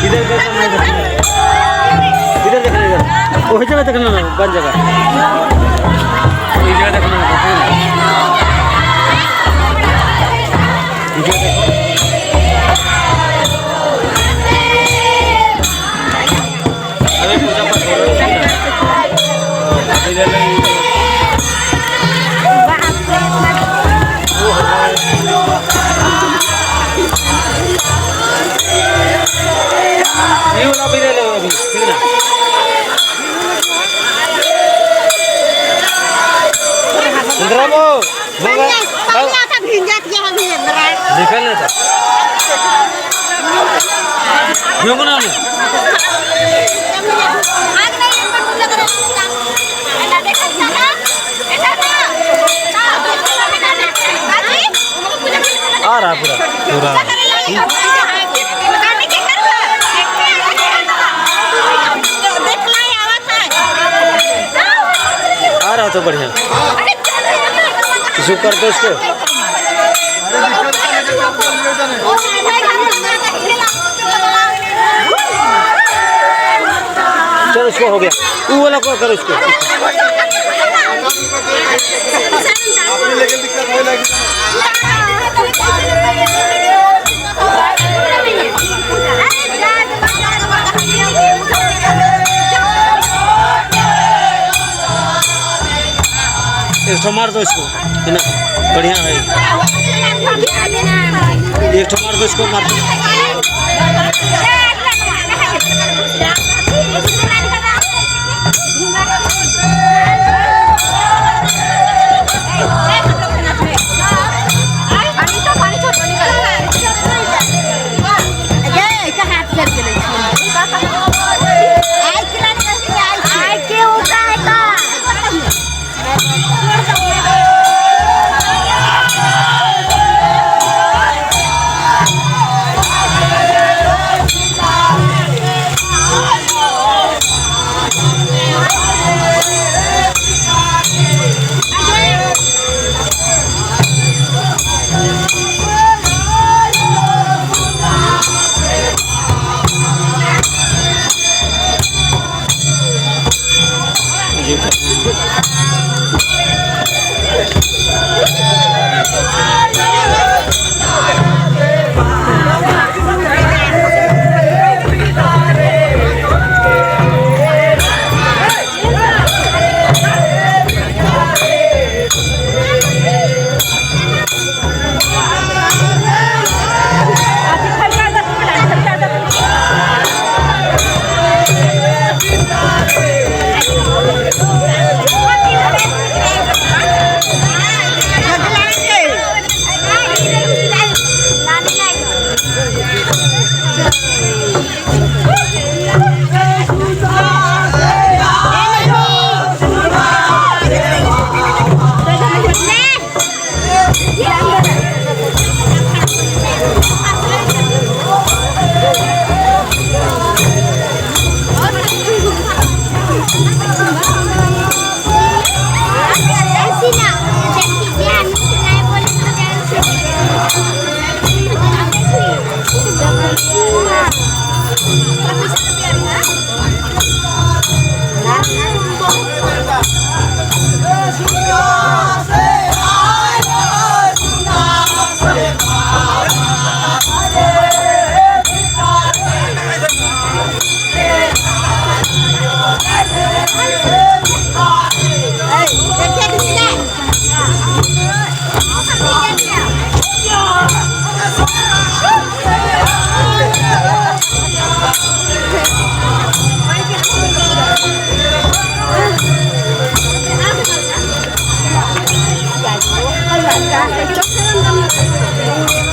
इधर देखना इधर देखना इधर वही जगह देखना बन जगह जगह देखना अरे पूजा पाठ हो रहा है इधर ये वाला भी ले लो अभी ठीक ना इंद्रा वो था भिन जाती है अभी इंद्रा निकलना था क्यों बना ले आज नहीं इन पर पूजा करो ऐसा देखा ना ऐसा ना आ रहा पूरा आ रहा तो बढ़िया शुरू कर दो इसको चलो इसको हो गया वो वाला को करो इसको एक ठो मार दो इसको है ना बढ़िया है एक ठो मार दो इसको मार दो Hãy subscribe cho kênh Ghiền Mì Gõ để không bỏ lỡ những video hấp dẫn.